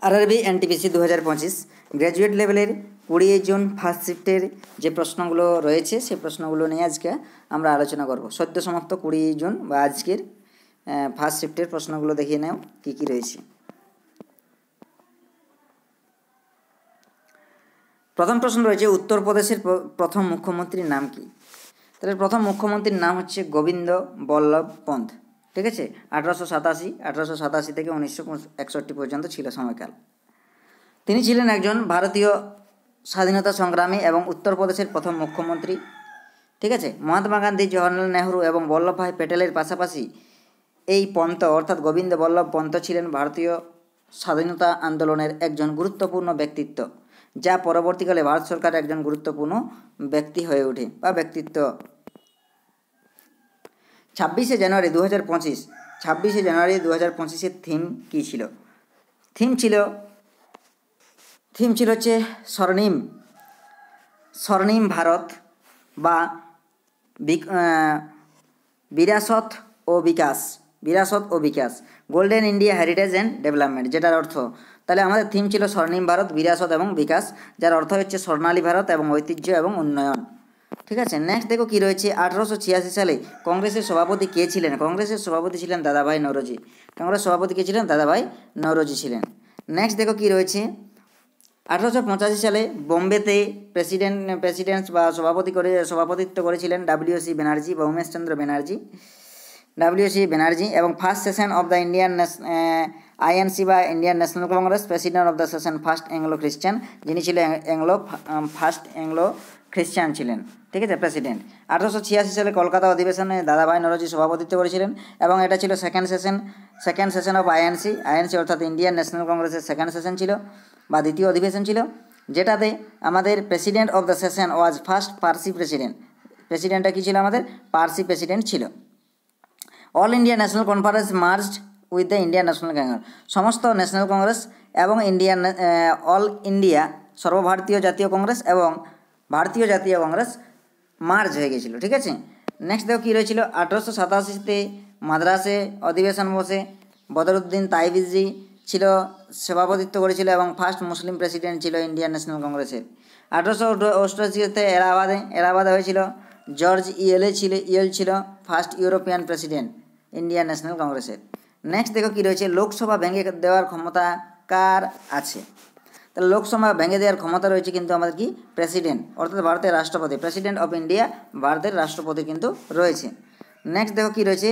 RRB NTPC 2025 graduate লেভেলের 20 জন first শিফটের যে প্রশ্নগুলো রয়েছে সেই প্রশ্নগুলো নিয়ে আজকে আমরা আলোচনা করব। সদ্য সমাপ্ত 20 জন বা আজকের ফার্স্ট শিফটের প্রশ্নগুলো দেখিয়ে নাও কী কী রয়েছে। প্রথম প্রশ্ন রয়েছে উত্তরপ্রদেশের প্রথম মুখ্যমন্ত্রীর নাম কি? তাহলে প্রথম মুখ্যমন্ত্রীর নাম হচ্ছে গোবিন্দ বল্লভ পন্ত। ঠিক আছে, 1887 থেকে 1961 পর্যন্ত ছিল সময়কাল। তিনি ছিলেন একজন ভারতীয় স্বাধীনতা সংগ্রামী এবং উত্তরপ্রদেশের প্রথম মুখ্যমন্ত্রী। ঠিক আছে, মহাত্মা গান্ধী, জওহরলাল নেহরু এবং বল্লভভাই প্যাটেলের পাশাপাশি এই পন্ত অর্থাৎ গোবিন্দ বল্লভ পন্ত ছিলেন ভারতীয় স্বাধীনতা আন্দোলনের একজন গুরুত্বপূর্ণ ব্যক্তিত্ব, যা পরবর্তীকালে ভারত সরকারের একজন গুরুত্বপূর্ণ ব্যক্তি হয়ে ওঠে বা ব্যক্তিত্ব। 26শে জানুয়ারি 2025 থিম কী ছিল? থিম ছিল হচ্ছে স্বর্ণিম ভারত বা বিরাসত ও বিকাশ, golden India heritage and development, যেটার অর্থ, তাহলে আমাদের থিম ছিল স্বর্ণিম ভারত, বিরাসত এবং বিকাশ, যার অর্থ হচ্ছে স্বর্ণালী ভারত এবং ঐতিহ্য এবং উন্নয়ন। ঠিক আছে, নেক্সট দেখো কী রয়েছে। 1886 সালে কংগ্রেসের সভাপতি কে ছিলেন? কংগ্রেসের সভাপতি ছিলেন দাদাভাই নওরোজি। কংগ্রেস সভাপতি কে ছিলেন? দাদাভাই নওরোজি ছিলেন। নেক্সট দেখো কী রয়েছে। 1885 সালে বোম্বেতে প্রেসিডেন্ট বা সভাপতিত্ব করেছিলেন WC ব্যানার্জি বা উমেশচন্দ্র ব্যানার্জি এবং first session of the Indian INC বা Indian national Congress, president of the session first Anglo খ্রিস্টান, যিনি ছিলেন ফার্স্ট অ্যাংলো খ্রিস্টান ছিলেন। ঠিক আছে, প্রেসিডেন্ট। 1886 সালে কলকাতা অধিবেশনে দাদাভাই নওরোজি সভাপতিত্ব করেছিলেন এবং এটা ছিল সেকেন্ড সেশন অফ INC অর্থাৎ ইন্ডিয়ান ন্যাশনাল কংগ্রেসের সেকেন্ড সেশন ছিল বা দ্বিতীয় অধিবেশন ছিল, যেটাতে আমাদের president of the session was first Parsi প্রেসিডেন্টটা কী ছিল? আমাদের পার্সি প্রেসিডেন্ট ছিল। All India national conference merged with the Indian national congress, সমস্ত ন্যাশনাল কংগ্রেস এবং অল ইন্ডিয়া সর্বভারতীয় জাতীয় কংগ্রেস এবং ভারতীয় জাতীয় কংগ্রেস মার্জ হয়ে গেছিলো। ঠিক আছে, নেক্সট দেখো কী রয়েছিল। 1887-তে মাদ্রাসে অধিবেশন বসে বদরুদ্দিন তাইবিজি ছিল সভাপতিত্ব করেছিল এবং ফার্স্ট মুসলিম প্রেসিডেন্ট ছিল ইন্ডিয়ান ন্যাশনাল কংগ্রেসের। 1888-তে এলাহাবাদে হয়েছিল জর্জ ইয়েল ছিল first European president Indian national কংগ্রেসের। নেক্সট দেখো কী রয়েছে। লোকসভা ভেঙে দেওয়ার ক্ষমতা কার আছে? তাহলে লোকসভা ভেঙে দেওয়ার ক্ষমতা রয়েছে কিন্তু আমাদের কি? প্রেসিডেন্ট অর্থাৎ ভারতের রাষ্ট্রপতি, প্রেসিডেন্ট অফ ইন্ডিয়া ভারতের রাষ্ট্রপতি কিন্তু রয়েছে। নেক্সট দেখো কী রয়েছে।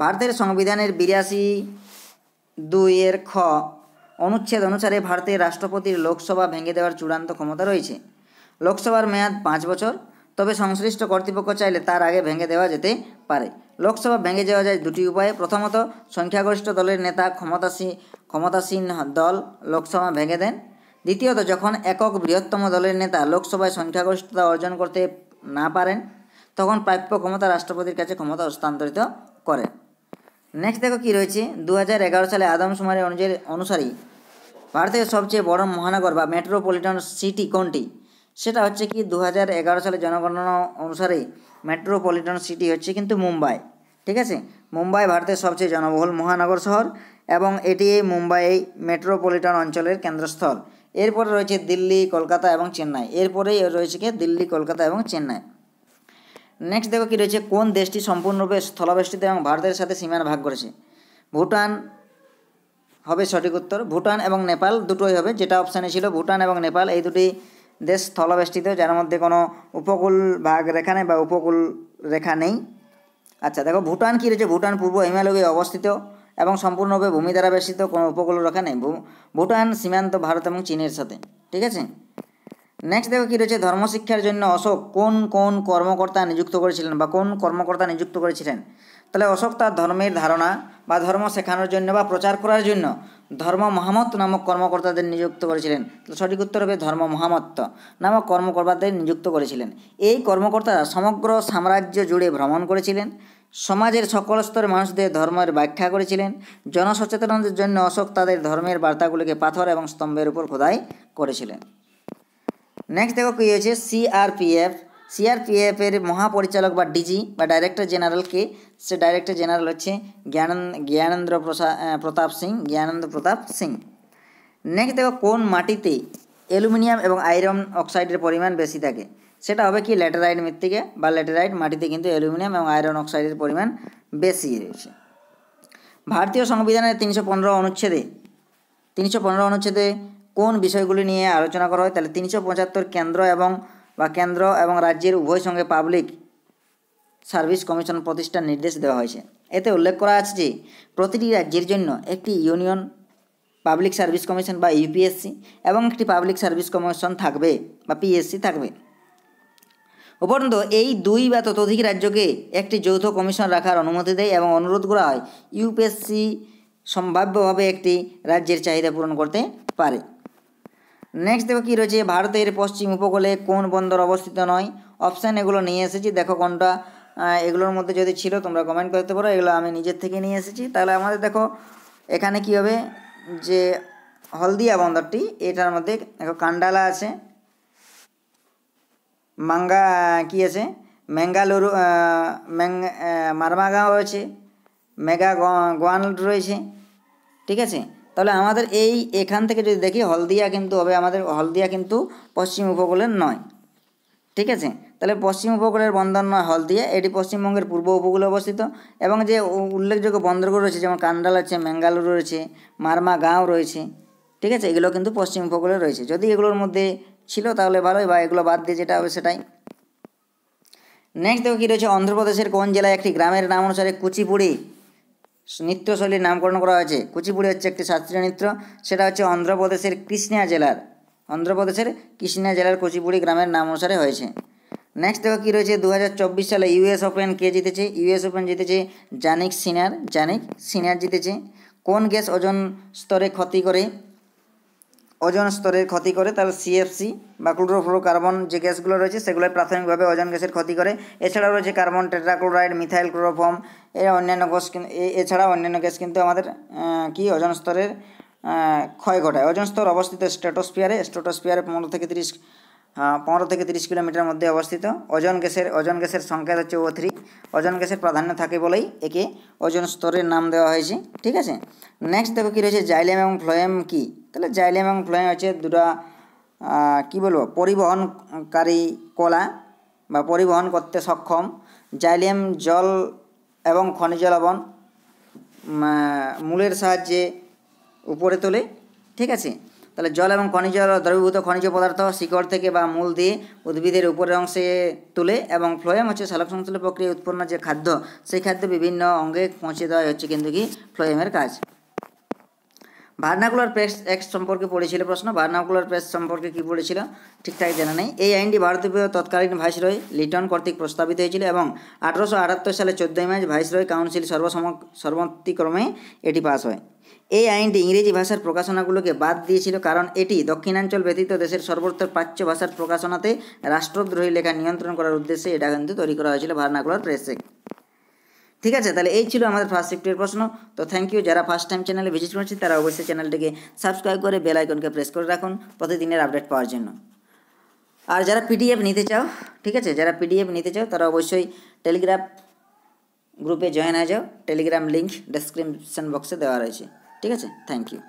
ভারতের সংবিধানের 82 খ অনুচ্ছেদ অনুসারে ভারতের রাষ্ট্রপতির লোকসভা ভেঙে দেওয়ার চূড়ান্ত ক্ষমতা রয়েছে। লোকসভার মেয়াদ 5 বছর, তবে সংশ্লিষ্ট কর্তৃপক্ষ চাইলে তার আগে ভেঙে দেওয়া যেতে পারে। লোকসভা ভেঙে দেওয়া যায় দুটি উপায়ে। প্রথমত, সংখ্যাগরিষ্ঠ দলের নেতা ক্ষমতাসীন দল লোকসভা ভেঙে দেন। দ্বিতীয়ত, যখন একক বৃহত্তম দলের নেতা লোকসভায় সংখ্যাগরিষ্ঠতা অর্জন করতে না পারেন, তখন প্রাপ্য ক্ষমতা রাষ্ট্রপতির কাছে ক্ষমতা হস্তান্তরিত করেন। নেক্সট দেখো কী রয়েছে। 2011 সালে আদমশুমারি অনুসারে ভারতের সবচেয়ে বড় মহানগর বা মেট্রোপলিটন সিটি কোনটি? সেটা হচ্ছে কি 2011 সালে জনগণনা অনুসারে মেট্রোপলিটন সিটি হচ্ছে কিন্তু মুম্বাই। ঠিক আছে, মুম্বাই ভারতের সবচেয়ে জনবহুল মহানগর শহর এবং এটি মুম্বাই মেট্রোপলিটন অঞ্চলের কেন্দ্রস্থল। এরপরে রয়েছে দিল্লি, কলকাতা এবং চেন্নাই। এরপরেই রয়েছে কি দিল্লি, কলকাতা এবং চেন্নাই। নেক্সট দেখো কী রয়েছে। কোন দেশটি সম্পূর্ণরূপে স্থলবেষ্টিত এবং ভারতের সাথে সীমানা ভাগ করেছে? ভুটান হবে সঠিক উত্তর। ভুটান এবং নেপাল দুটোই হবে, যেটা অপশানে ছিল। ভুটান এবং নেপাল এই দুটি দেশ স্থলবেষ্টিত, যার মধ্যে কোনো উপকূল ভাগ রেখা নেই বা উপকূল রেখা নেই। আচ্ছা দেখো ভুটান কী রয়েছে। ভুটান পূর্ব হিমালয়ে অবস্থিত এবং সম্পূর্ণরূপে ভূমি দ্বারা বেষ্টিত, কোনো উপকূল রেখা নেই। ভুটান সীমান্ত ভারত এবং চীনের সাথে। ঠিক আছে, নেক্সট দেখো কী রয়েছে। ধর্মশিক্ষার জন্য অশোক কোন কর্মকর্তা নিযুক্ত করেছিলেন? তাহলে অশোক তার ধর্মের ধারণা বা ধর্ম শেখানোর জন্য বা প্রচার করার জন্য ধর্ম মহামত নামক কর্মকর্তাদের নিযুক্ত করেছিলেন। সঠিক উত্তর হবে ধর্ম মহামত্ত নামক কর্মকর্তাদের নিযুক্ত করেছিলেন। এই কর্মকর্তারা সমগ্র সাম্রাজ্য জুড়ে ভ্রমণ করেছিলেন, সমাজের সকল স্তরের মানুষদের ধর্মের ব্যাখ্যা করেছিলেন। জনসচেতনতার জন্য অশোক তাদের ধর্মের বার্তাগুলিকে পাথর এবং স্তম্ভের উপর খোদাই করেছিলেন। নেক্সট দেখো কী হয়েছে। সিআরপিএফের মহাপরিচালক বা ডিজি বা ডাইরেক্টর জেনারেল কে? সে ডাইরেক্টর জেনারেল হচ্ছে জ্ঞানেন্দ্র প্রতাপ সিং। নেক্সট দেখো কোন মাটিতে অ্যালুমিনিয়াম এবং আয়রন অক্সাইডের পরিমাণ বেশি থাকে, সেটা হবে কি ল্যাটেরাইট মৃত্তিকা বা ল্যাটেরাইট মাটিতে কিন্তু অ্যালুমিনিয়াম এবং আয়রন অক্সাইডের পরিমাণ বেশি রয়েছে। ভারতীয় সংবিধানের 315 অনুচ্ছেদে কোন বিষয়গুলি নিয়ে আলোচনা করা হয়, তাহলে 375 কেন্দ্র এবং রাজ্যের উভয় সঙ্গে পাবলিক সার্ভিস কমিশন প্রতিষ্ঠার নির্দেশ দেওয়া হয়েছে। এতে উল্লেখ করা আছে যে প্রতিটি রাজ্যের জন্য একটি ইউনিয়ন পাবলিক সার্ভিস কমিশন বা ইউপিএসসি এবং একটি পাবলিক সার্ভিস কমিশন থাকবে বা পিএসসি থাকবে। উপরন্তু এই 2 বা ততোধিক রাজ্যকে একটি যৌথ কমিশন রাখার অনুমতি দেয় এবং অনুরোধ করা হয় ইউপিএসসি সম্ভাব্যভাবে একটি রাজ্যের চাহিদা পূরণ করতে পারে। নেক্সট দেখো কী রয়েছে, ভারতের পশ্চিম উপকূলে কোন বন্দর অবস্থিত নয়। অপশান এগুলো নিয়ে এসেছি, দেখো কোনটা এগুলোর মধ্যে যদি ছিল তোমরা কমেন্ট করতে পারো, এগুলো আমি নিজের থেকে নিয়ে এসেছি। তাহলে আমাদের দেখো এখানে কী হবে যে হলদিয়া বন্দরটি, এটার মধ্যে দেখো কান্ডালা আছে, কি আছে ম্যাঙ্গালুরু, মারমাগাঁও রয়েছে, গোয়ান রয়েছে, ঠিক আছে। তাহলে আমাদের এখান থেকে যদি দেখি হলদিয়া কিন্তু হবে, আমাদের হলদিয়া কিন্তু পশ্চিম উপকূলের নয়, ঠিক আছে। তাহলে পশ্চিম উপকূলের বন্দর নয় হলদিয়া, এটি পশ্চিমবঙ্গের পূর্ব উপকূলে অবস্থিত এবং যে উল্লেখযোগ্য বন্দরগুলো রয়েছে যেমন কান্ডাল আছে, ম্যাঙ্গালুরু রয়েছে, মারমাগাঁও রয়েছে, ঠিক আছে, এগুলো কিন্তু পশ্চিম উপকূলে রয়েছে। যদি এগুলোর মধ্যে ছিল তাহলে ভালোই, বা এগুলো বাদ দিয়ে যেটা হবে সেটাই। নেক্সট দেখো কী রয়েছে, অন্ধ্রপ্রদেশের কোন জেলায় একটি গ্রামের নাম অনুসারে কুচিপুড়ি নৃত্যশৈলীর নামকরণ করা হয়েছে। কুচিপুড়ি হচ্ছে একটি শাস্ত্রীয় নৃত্য, সেটা হচ্ছে অন্ধ্রপ্রদেশের কৃষ্ণা জেলার কুচিপুড়ি গ্রামের নাম অনুসারে হয়েছে। নেক্সট দেখো কী রয়েছে, 2024 সালে ইউএস ওপেন কে জিতেছে। ইউএস ওপেন জিতেছে জানিক সিনার জিতেছে। কোন গ্যাস ওজোন স্তরের ক্ষতি করে, তাহলে সিএফসি বা ক্লোরোফ্লোরোকার্বন যে গ্যাসগুলো রয়েছে সেগুলো প্রাথমিকভাবে ওজোন গ্যাসের ক্ষতি করে। এছাড়াও রয়েছে কার্বন টেট্রাক্লোরাইড, মিথাইল ক্লোরোফর্ম, এছাড়াও অন্যান্য গ্যাস কিন্তু আমাদের ওজোন স্তরের ক্ষয় ঘটায়। ওজোন স্তর অবস্থিত স্ট্র্যাটোস্ফিয়ারে 15 থেকে 30 কিলোমিটার মধ্যে অবস্থিত। ওজোন গ্যাসের সংকেত হচ্ছে O3। ওজোন গ্যাসের প্রাধান্য থাকে বলেই একে ওজোন স্তরের নাম দেওয়া হয়েছে, ঠিক আছে। নেক্সট দেখো কী রয়েছে, জাইলিয়াম এবং ফ্লোয়েম কী। তাহলে জাইলিয়াম এবং ফ্লোয়েম হচ্ছে দুটা পরিবহনকারী কলা বা পরিবহন করতে সক্ষম। জাইলিয়াম জল এবং খনিজ লবণ মূলের সাহায্যে উপরে তোলে, ঠিক আছে। তাহলে জল এবং দ্রবীভূত খনিজ পদার্থ শিকড় থেকে বা মূল দিয়ে উদ্ভিদের উপরের অংশে তুলে, এবং ফ্লোয়েম হচ্ছে সালোকসংশ্লেষ প্রক্রিয়া উৎপন্ন যে খাদ্য, সেই খাদ্য বিভিন্ন অঙ্গে পৌঁছে দেওয়া হচ্ছে কিন্তু কি ফ্লোয়েমের কাজ। ভার্নাকুলার প্রেস অ্যাক্ট সম্পর্কে পড়েছিল প্রশ্ন। ভার্নাকুলার প্রেস সম্পর্কে কী পড়েছিল ঠিকঠাক জানা নেই। এই আইনটি ভারতীয় তৎকালীন ভাইসরয় লিটন কর্তৃক প্রস্তাবিত হয়েছিল এবং 1878 সালে 14 মার্চ ভাইসরয় কাউন্সিল সর্বসম্মতিক্রমে এটি পাস হয়। এই আইনটি ইংরেজি ভাষার প্রকাশনাগুলোকে বাদ দিয়েছিল কারণ এটি দক্ষিণাঞ্চল ব্যতীত দেশের সর্বত্র প্রাচ্য ভাষার প্রকাশনাতে রাষ্ট্রদ্রোহী লেখা নিয়ন্ত্রণ করার উদ্দেশ্যে এটা কিন্তু তৈরি করা হয়েছিল ভার্নাকুলার প্রেস অ্যাক্ট, ঠিক আছে। তাহলে এই ছিল আমাদের ফার্স্ট শিফটের প্রশ্ন। তো থ্যাংক ইউ, যারা ফার্স্ট টাইম চ্যানেলে ভিজিট করছে তারা অবশ্যই চ্যানেলটিকে সাবস্ক্রাইব করে বেল আইকনকে প্রেস করে রাখুন প্রতিদিনের আপডেট পাওয়ার জন্য। আর যারা পিডিএফ নিতে চাও, ঠিক আছে, তারা অবশ্যই টেলিগ্রাম গ্রুপে জয়েন হয়ে যাও। টেলিগ্রাম লিঙ্ক ডেসক্রিপশন বক্সে দেওয়া রয়েছে, ঠিক আছে। Thank you.